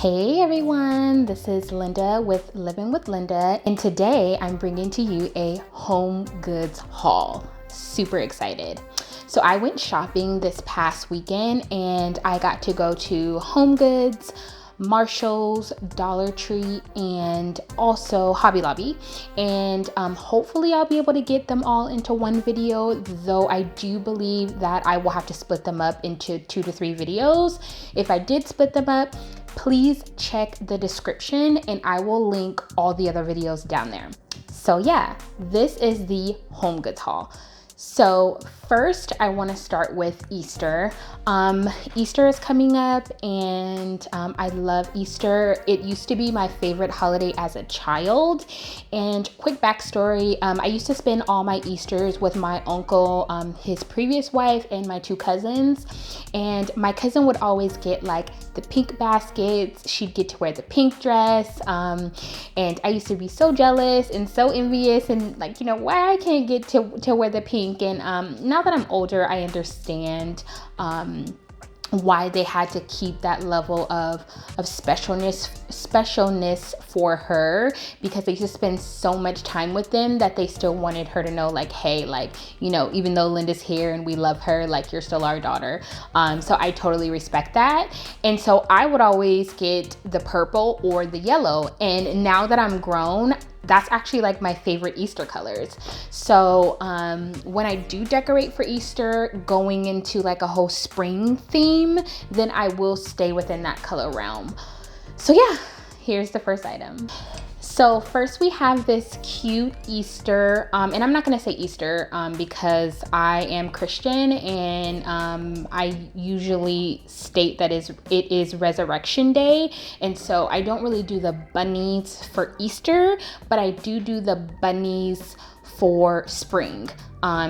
Hey everyone, this is Linda with Living with Linda, and today I'm bringing to you a HomeGoods haul. Super excited. So I went shopping this past weekend and I got to go to HomeGoods, Marshall's, Dollar Tree, and also Hobby Lobby, and hopefully I'll be able to get them all into one video, though I do believe that I will have to split them up into 2 to 3 videos. If I did split them up, please check the description and I will link all the other videos down there. So yeah, this is the HomeGoods haul. So first I want to start with Easter. Easter is coming up and I love Easter. It used to be my favorite holiday as a child. And quick backstory, I used to spend all my Easters with my uncle, his previous wife, and my 2 cousins. And my cousin would always get like the pink baskets. She'd get to wear the pink dress. And I used to be so jealous and so envious and like, you know, why I can't get to wear the pink. And now that I'm older, I understand why they had to keep that level of specialness for her, because they just spend so much time with them that they still wanted her to know, like, hey, like, you know, even though Linda's here and we love her, like, you're still our daughter. So I totally respect that. And so I would always get the purple or the yellow. And now that I'm grown, that's actually like my favorite Easter colors. So when I do decorate for Easter, going into like a whole spring theme, then I will stay within that color realm. So yeah, here's the first item. So first we have this cute Easter, and I'm not gonna say Easter because I am Christian, and I usually state that it is Resurrection Day, and so I don't really do the bunnies for Easter, but I do the bunnies for spring.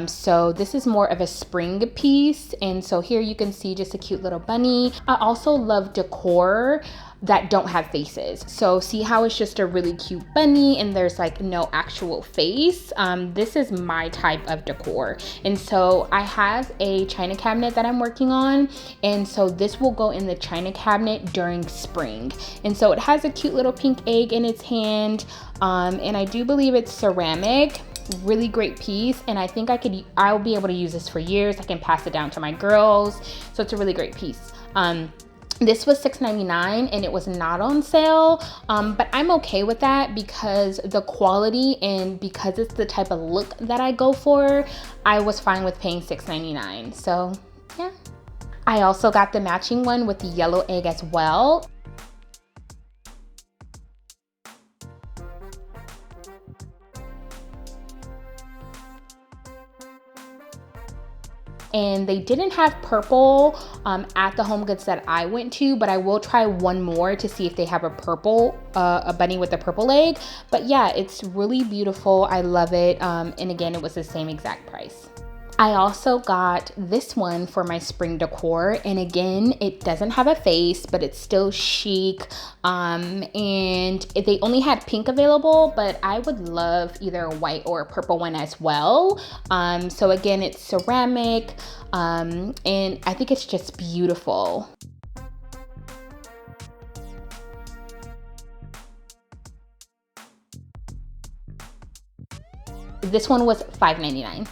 So this is more of a spring piece, and so here you can see just a cute little bunny. I also love decor that don't have faces. So see how it's just a really cute bunny and there's like no actual face? This is my type of decor. And so I have a china cabinet that I'm working on, and so this will go in the china cabinet during spring. And so it has a cute little pink egg in its hand, and I do believe it's ceramic. Really great piece, and I think I'll be able to use this for years. I can pass it down to my girls, so it's a really great piece. This was $6.99 and it was not on sale, but I'm okay with that because the quality and because it's the type of look that I go for, I was fine with paying $6.99. So yeah. I also got the matching one with the yellow egg as well. And they didn't have purple at the HomeGoods that I went to, but I will try one more to see if they have a purple, a bunny with a purple egg. But yeah, it's really beautiful. I love it. And again, it was the same exact price. I also got this one for my spring decor, and again, it doesn't have a face, but it's still chic, and they only had pink available, but I would love either a white or a purple one as well. So again, it's ceramic, and I think it's just beautiful. This one was $5.99.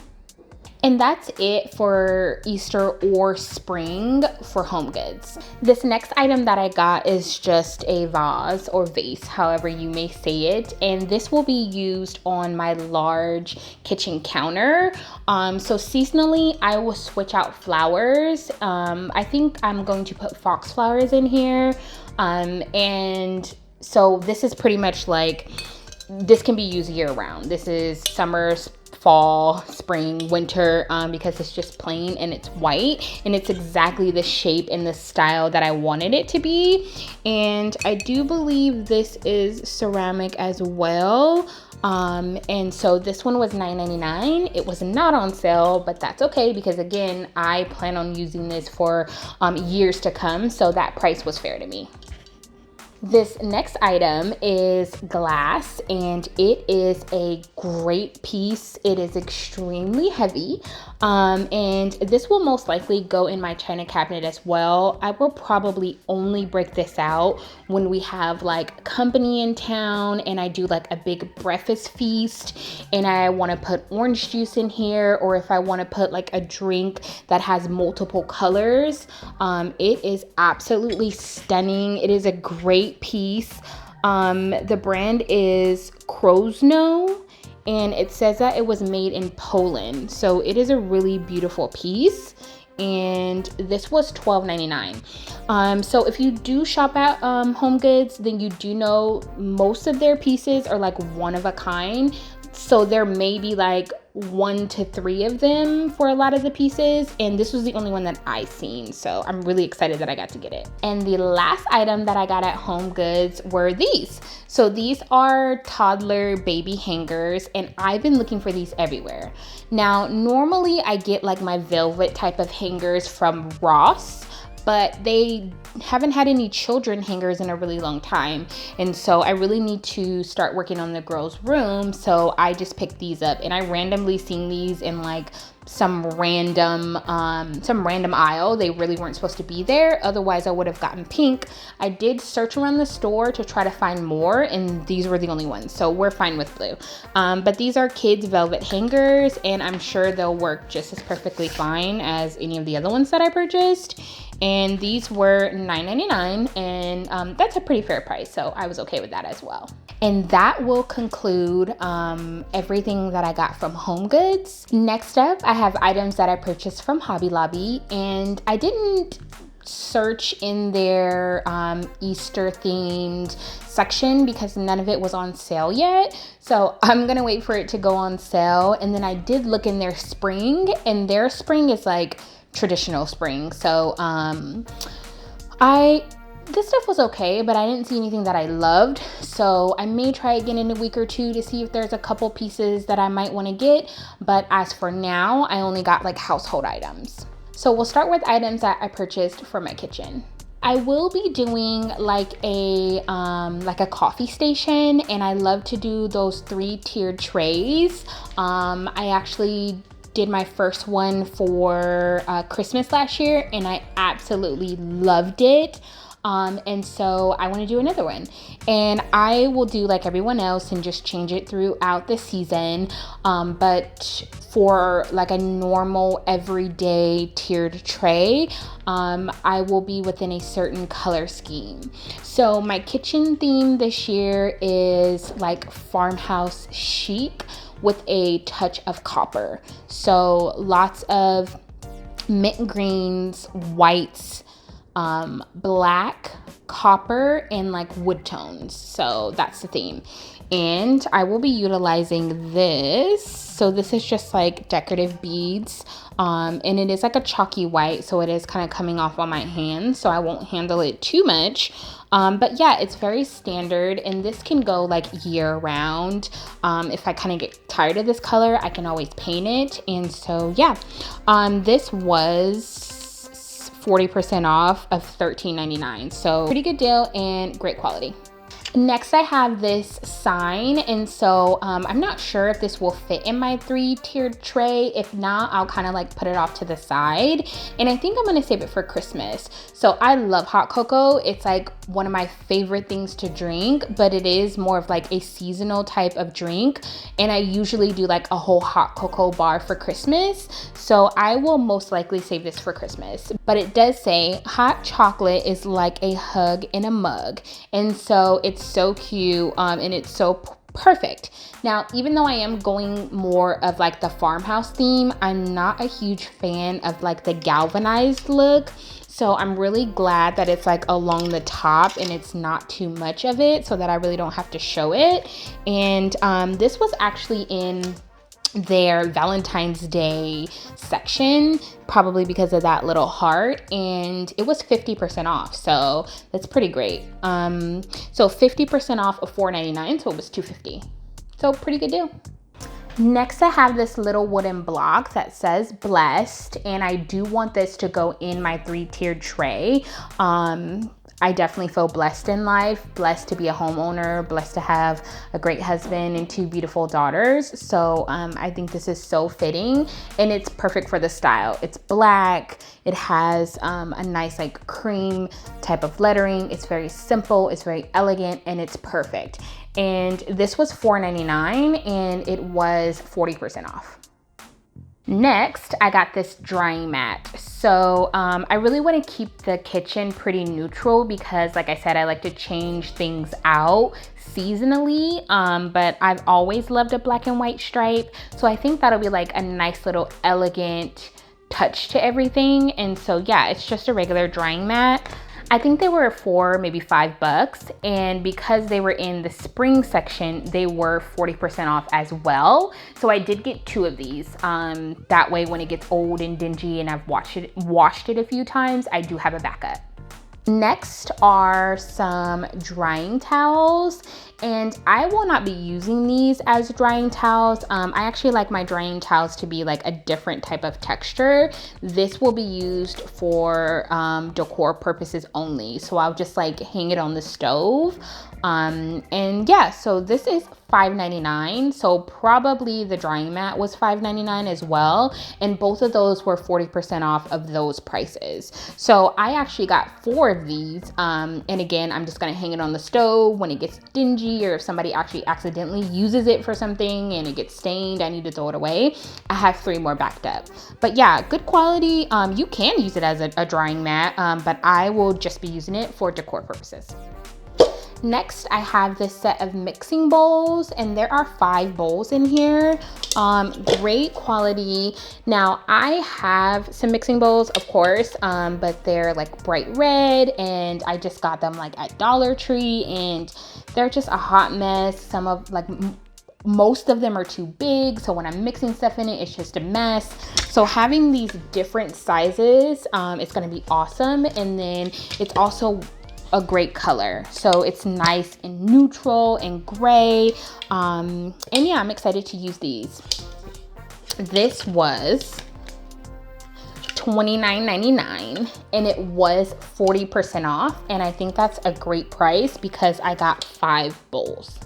And that's it for Easter or spring for HomeGoods. This next item that I got is just a vase or vase, however you may say it. And this will be used on my large kitchen counter. So seasonally, I will switch out flowers. I think I'm going to put foxflowers in here. And so this is pretty much like, this can be used year round. This is summer, fall, spring, winter, because it's just plain and it's white and it's exactly the shape and the style that I wanted it to be. And I do believe this is ceramic as well. And so this one was $9.99. It was not on sale, but that's okay because again, I plan on using this for years to come. So that price was fair to me. This next item is glass, and it is a great piece. It is extremely heavy, and this will most likely go in my china cabinet as well. I will probably only break this out when we have like company in town and I do like a big breakfast feast and I want to put orange juice in here, or if I want to put like a drink that has multiple colors. It is absolutely stunning. It is a great piece. The brand is Krosno, and it says that it was made in Poland. So it is a really beautiful piece, and this was $12.99. So if you do shop at HomeGoods, then you do know most of their pieces are like one of a kind. So there may be like 1 to 3 of them for a lot of the pieces, and this was the only one that I seen, so I'm really excited that I got to get it. And the last item that I got at HomeGoods were these. So these are toddler baby hangers, and I've been looking for these everywhere. Now normally I get like my velvet type of hangers from Ross, but they haven't had any children hangers in a really long time. And so I really need to start working on the girls' room. So I just picked these up, and I randomly seen these in like some random aisle. They really weren't supposed to be there. Otherwise I would have gotten pink. I did search around the store to try to find more, and these were the only ones. So we're fine with blue. But these are kids' velvet hangers, and I'm sure they'll work just as perfectly fine as any of the other ones that I purchased. And these were $9.99, and that's a pretty fair price, so I was okay with that as well. And that will conclude everything that I got from HomeGoods. Next up, I have items that I purchased from Hobby Lobby, and I didn't search in their Easter themed section because none of it was on sale yet. So I'm gonna wait for it to go on sale. And then I did look in their spring, and their spring is like traditional spring. So this stuff was okay, but I didn't see anything that I loved. So I may try again in a week or two to see if there's a couple pieces that I might want to get. But as for now, I only got like household items. So we'll start with items that I purchased for my kitchen. I will be doing like a coffee station, and I love to do those 3-tiered trays. I actually did my first one for Christmas last year, and I absolutely loved it. And so I want to do another one, and I will do like everyone else and just change it throughout the season. But for like a normal everyday tiered tray, I will be within a certain color scheme. So my kitchen theme this year is like farmhouse chic with a touch of copper. So lots of mint greens, whites, black, copper, and like wood tones. So that's the theme. And I will be utilizing this. So this is just like decorative beads. And it is like a chalky white, so it is kind of coming off on my hand, so I won't handle it too much. But yeah, it's very standard, and this can go like year round. If I kind of get tired of this color, I can always paint it. And so yeah, this was 40% off of $13.99. So pretty good deal and great quality. Next, I have this sign, and so I'm not sure if this will fit in my 3-tiered tray. If not, I'll kind of like put it off to the side, and I think I'm gonna save it for Christmas. So I love hot cocoa. It's like one of my favorite things to drink, but it is more of like a seasonal type of drink, and I usually do like a whole hot cocoa bar for Christmas. So I will most likely save this for Christmas. But it does say hot chocolate is like a hug in a mug, and so it's so cute, and it's so perfect. Now, even though I am going more of like the farmhouse theme, I'm not a huge fan of like the galvanized look. So I'm really glad that it's like along the top and it's not too much of it, so that I really don't have to show it. And this was actually in their Valentine's Day section, probably because of that little heart, and it was 50% off, so that's pretty great. So 50% off of $4.99, so it was $2.50, so pretty good deal. Next, I have this little wooden block that says blessed, and I do want this to go in my 3-tiered tray. I definitely feel blessed in life, blessed to be a homeowner, blessed to have a great husband and 2 beautiful daughters. So I think this is so fitting, and it's perfect for the style. It's black, it has a nice like cream type of lettering. It's very simple, it's very elegant, and it's perfect. And this was $4.99 and it was 40% off. Next, I got this drying mat. So I really want to keep the kitchen pretty neutral because, like I said, I like to change things out seasonally, but I've always loved a black and white stripe. So I think that'll be like a nice little elegant touch to everything. And so yeah, it's just a regular drying mat. I think they were maybe $5, and because they were in the spring section, they were 40% off as well. So I did get 2 of these. That way when it gets old and dingy and I've washed it a few times, I do have a backup. Next are some drying towels, and I will not be using these as drying towels. I actually like my drying towels to be like a different type of texture. This will be used for decor purposes only. So I'll just like hang it on the stove. And yeah, so this is $5.99. So probably the drying mat was $5.99 as well. And both of those were 40% off of those prices. So I actually got 4 of these. And again, I'm just gonna hang it on the stove when it gets dingy, or if somebody actually accidentally uses it for something and it gets stained, I need to throw it away. I have 3 more backed up. But yeah, good quality. You can use it as a drying mat, but I will just be using it for decor purposes. Next, I have this set of mixing bowls, and there are 5 bowls in here. Great quality. Now, I have some mixing bowls, of course, but they're like bright red, and I just got them like at Dollar Tree, and they're just a hot mess. Some of like most of them are too big, so when I'm mixing stuff in it, it's just a mess. So having these different sizes, it's gonna be awesome. And then it's also a great color, so it's nice and neutral and gray, and yeah, I'm excited to use these. This was $29.99 and it was 40% off, and I think that's a great price because I got 5 bowls.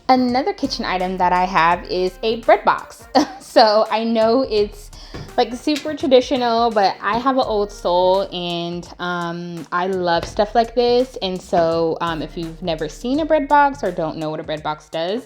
Another kitchen item that I have is a bread box. So I know it's like super traditional, but I have an old soul, and I love stuff like this. And so if you've never seen a bread box or don't know what a bread box does,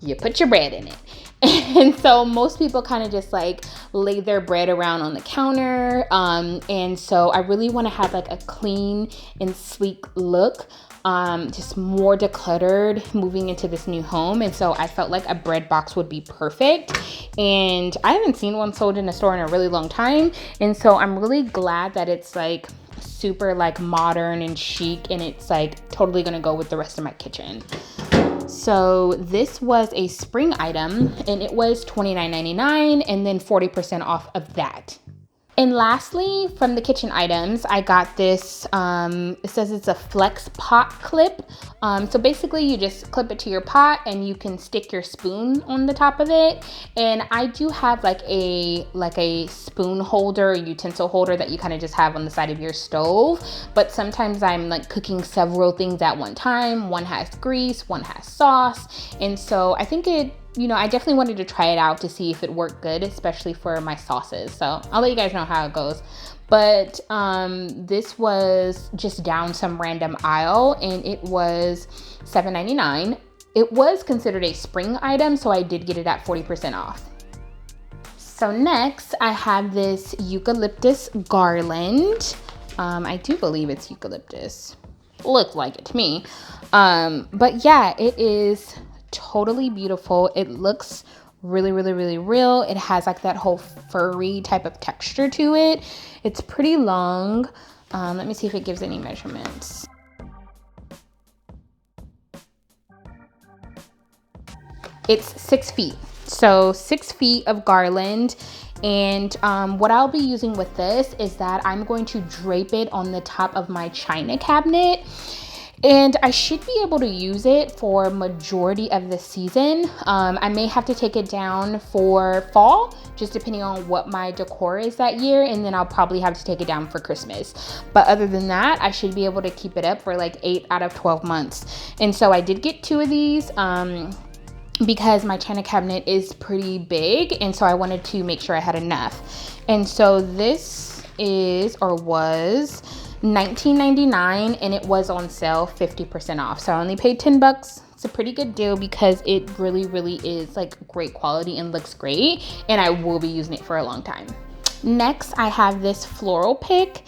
you put your bread in it. And so most people kind of just like lay their bread around on the counter. And so I really want to have like a clean and sleek look. Just more decluttered moving into this new home. And so I felt like a bread box would be perfect. And I haven't seen one sold in a store in a really long time. And so I'm really glad that it's like super like modern and chic, and it's like totally gonna go with the rest of my kitchen. So this was a spring item, and it was $29.99 and then 40% off of that. And lastly, from the kitchen items, I got this, it says it's a flex pot clip. So basically you just clip it to your pot and you can stick your spoon on the top of it. And I do have like a spoon holder, a utensil holder that you kind of just have on the side of your stove. But sometimes I'm like cooking several things at one time. One has grease, one has sauce. And so I think I definitely wanted to try it out to see if it worked good, especially for my sauces. So I'll let you guys know how it goes. But this was just down some random aisle, and it was $7.99. It was considered a spring item, so I did get it at 40% off. So next, I have this eucalyptus garland. I do believe it's eucalyptus. Looks like it to me. But yeah, it is totally beautiful. It looks really, really, really real. It has like that whole furry type of texture to it. It's pretty long. Let me see if it gives any measurements. It's 6 feet. So 6 feet of garland. And what I'll be using with this is that I'm going to drape it on the top of my china cabinet. and I should be able to use it for majority of the season. I may have to take it down for fall, just depending on what my decor is that year, and then I'll probably have to take it down for Christmas. But other than that, I should be able to keep it up for like 8 out of 12 months. And so I did get 2 of these because my china cabinet is pretty big, and so I wanted to make sure I had enough. And so this is, or was, $19.99, and it was on sale 50% off. So I only paid 10 bucks. It's a pretty good deal because it really is like great quality and looks great, and I will be using it for a long time. Next, I have this floral pick,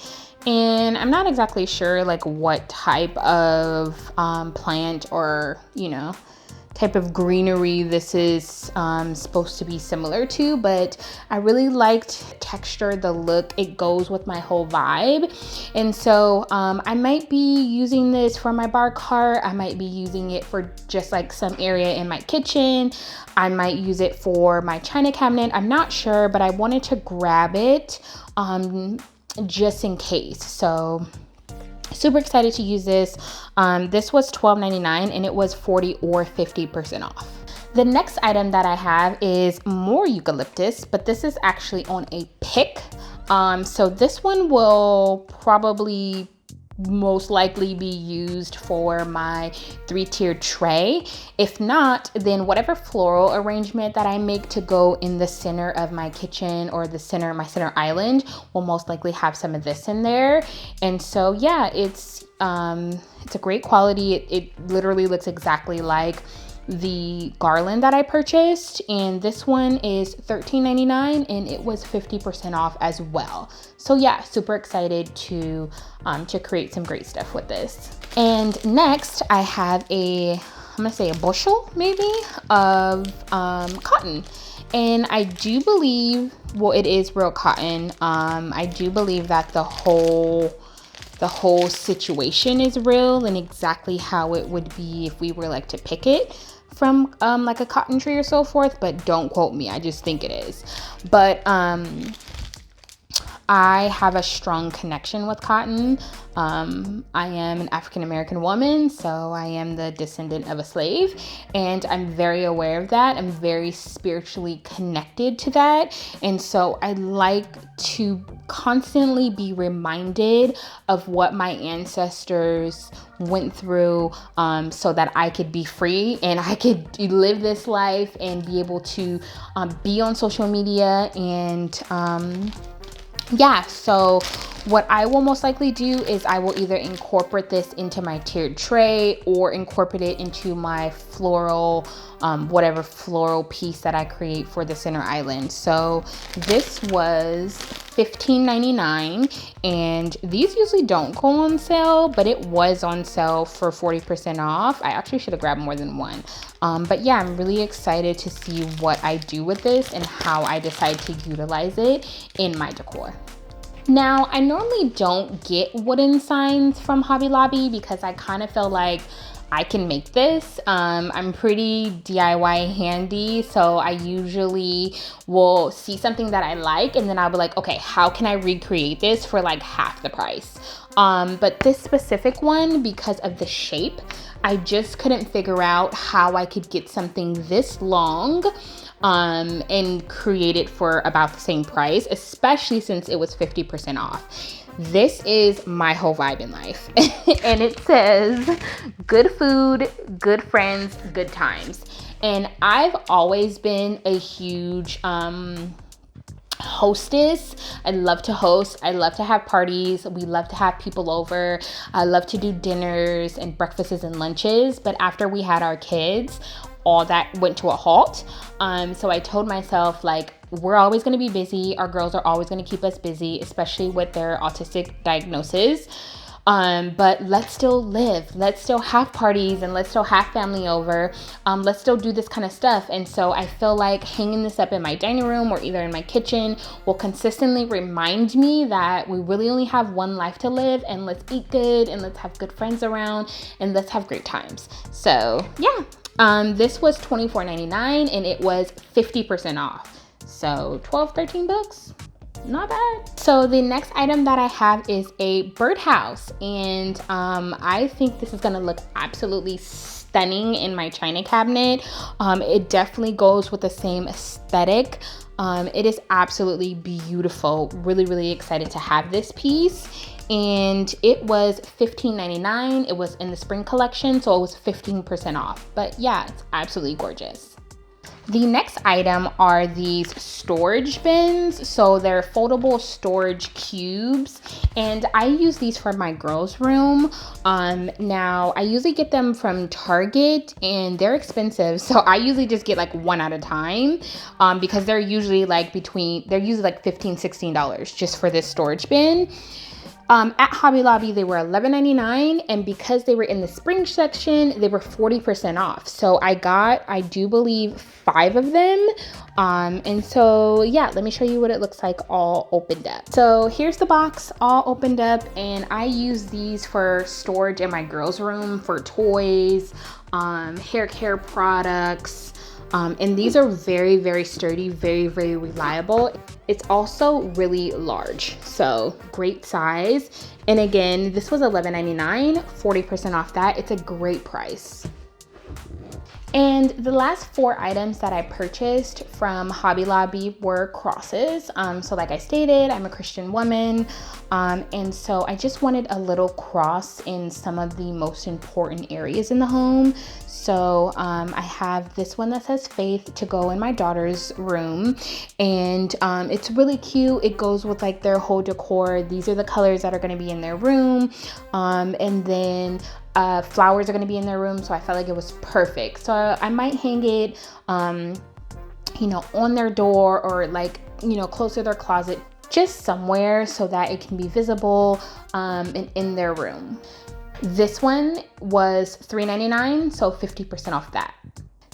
and I'm not exactly sure like what type of plant or, you know, type of greenery this is supposed to be similar to, but I really liked the texture, the look. It goes with my whole vibe. And so I might be using this for my bar cart. I might be using it for just like some area in my kitchen. I might use it for my china cabinet. I'm not sure, but I wanted to grab it just in case. So super excited to use this. This was $12.99, and it was 40 or 50% off. The next item that I have is more eucalyptus, but this is actually on a pick. So this one will probably most likely be used for my 3-tiered tray. If not, then whatever floral arrangement that I make to go in the center of my kitchen or the center, my center island, will most likely have some of this in there. And so yeah, it's a great quality. It literally looks exactly like the garland that I purchased, and this one is $13.99, and it was 50% off as well. So yeah, super excited to create some great stuff with this. And next I have I'm gonna say a bushel maybe of cotton, and I do believe, well, it is real cotton. I do believe that the whole situation is real and exactly how it would be if we were like to pick it from like a cotton tree or so forth, but don't quote me. I just think it is. But I have a strong connection with cotton. I am an African American woman, so I am the descendant of a slave, and I'm very aware of that. I'm very spiritually connected to that, and so I like to constantly be reminded of what my ancestors went through, so that I could be free and I could live this life and be able to be on social media. And yeah, so what I will most likely do is I will either incorporate this into my tiered tray or incorporate it into my floral, whatever floral piece that I create for the center island. So this was $15.99, and these usually don't go on sale, but it was on sale for 40% off. I actually should have grabbed more than one. But yeah, I'm really excited to see what I do with this and how I decide to utilize it in my decor. Now, I normally don't get wooden signs from Hobby Lobby because I kind of feel like I can make this. I'm pretty DIY handy, so I usually will see something that I like and then I'll be like, okay, how can I recreate this for like half the price? But this specific one, because of the shape, I just couldn't figure out how I could get something this long and create it for about the same price, especially since it was 50% off. This is my whole vibe in life. And it says, good food, good friends, good times. And I've always been a huge hostess. I love to host. I love to have parties. We love to have people over. I love to do dinners and breakfasts and lunches. But after we had our kids, all that went to a halt. So I told myself, like, we're always going to be busy. Our girls are always going to keep us busy, especially with their autistic diagnosis. But let's still live. Let's still have parties and let's still have family over. Let's still do this kind of stuff. And so I feel like hanging this up in my dining room or either in my kitchen will consistently remind me that we really only have one life to live, and let's eat good and let's have good friends around and let's have great times. So yeah. This was $24.99 and it was 50% off. So 12, 13 bucks. not bad. So the next item that I have is a birdhouse, and I think this is gonna look absolutely stunning in my china cabinet. It definitely goes with the same aesthetic. It is absolutely beautiful. Really excited to have this piece. And it was $15.99. It was in the spring collection, so it was 15% off. But yeah, it's absolutely gorgeous. The next item are these storage bins. So they're foldable storage cubes, and I use these for my girls' room. Now I usually get them from Target, and they're expensive, so I usually just get like one at a time, because they're usually like $15, $16 just for this storage bin. At Hobby Lobby, they were $11.99, and because they were in the spring section, they were 40% off. So I got, I do believe, 5 of them. And so yeah, let me show you what it looks like all opened up. So here's the box all opened up, and I use these for storage in my girls' room for toys, hair care products. And these are very sturdy, very reliable. It's also really large, so great size. And again, this was $11.99, 40% off that. It's a great price. And the last 4 items that I purchased from Hobby Lobby were crosses. So like I stated, I'm a Christian woman. And so I just wanted a little cross in some of the most important areas in the home. So I have this one that says Faith to go in my daughter's room. And it's really cute. It goes with like their whole decor. These are the colors that are going to be in their room. And then flowers are going to be in their room, so I felt like it was perfect. So I might hang it you know, on their door, or like, you know, close to their closet, just somewhere so that it can be visible and in their room. This one was $3.99, so 50% off that.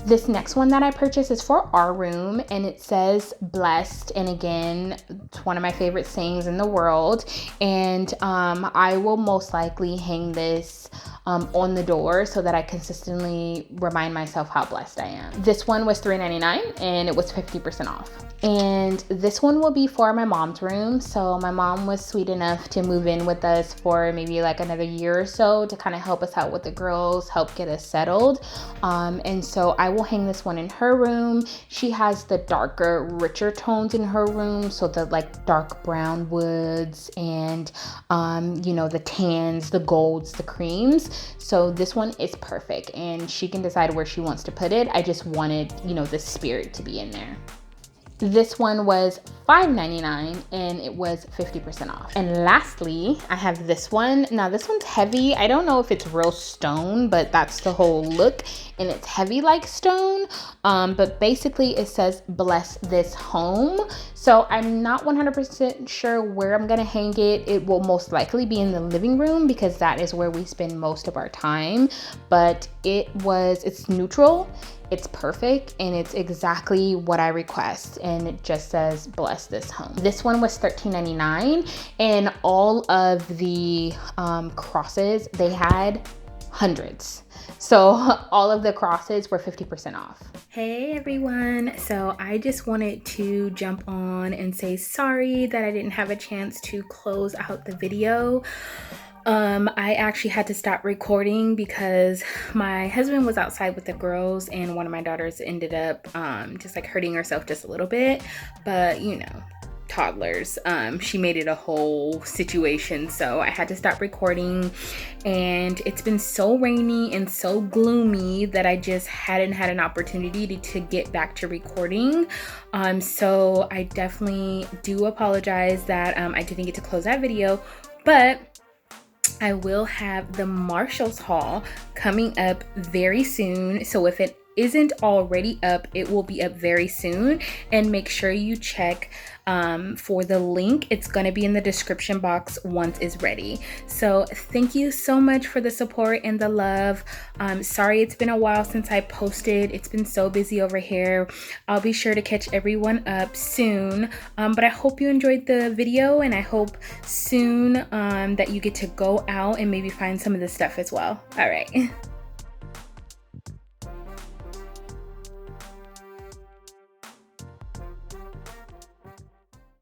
This next one that I purchased is for our room, and it says blessed. And again, it's one of my favorite sayings in the world. And I will most likely hang this on the door so that I consistently remind myself how blessed I am. This one was $3.99, and it was 50% off. And this one will be for my mom's room. So my mom was sweet enough to move in with us for maybe like another year or so to kind of help us out with the girls, help get us settled. And so I will hang this one in her room. She has the darker, richer tones in her room. So the like dark brown woods and, you know, the tans, the golds, the creams. So this one is perfect, and she can decide where she wants to put it. I just wanted, you know, the spirit to be in there. This one was $5.99, and it was 50% off. And lastly, I have this one. Now this one's heavy. I don't know if it's real stone, but that's the whole look, and it's heavy like stone. But basically it says bless this home. So I'm not 100% sure where I'm gonna hang it. It will most likely be in the living room because that is where we spend most of our time. But it's neutral. It's perfect, and it's exactly what I request, and it just says bless this home. This one was $13.99, and all of the crosses, they had hundreds. So all of the crosses were 50% off. Hey everyone, so I just wanted to jump on and say sorry that I didn't have a chance to close out the video. I actually had to stop recording because my husband was outside with the girls, and one of my daughters ended up just like hurting herself just a little bit. But you know, toddlers, she made it a whole situation, so I had to stop recording. And it's been so rainy and so gloomy that I just hadn't had an opportunity to get back to recording. So I definitely do apologize that I didn't get to close that video, but I will have the Marshalls haul coming up very soon. So if it isn't already up, it will be up very soon. And make sure you check for the link. It's going to be in the description box once it's ready. So thank you so much for the support and the love. Sorry it's been a while since I posted. It's been so busy over here. I'll be sure to catch everyone up soon. But I hope you enjoyed the video, and I hope soon that you get to go out and maybe find some of this stuff as well. All right.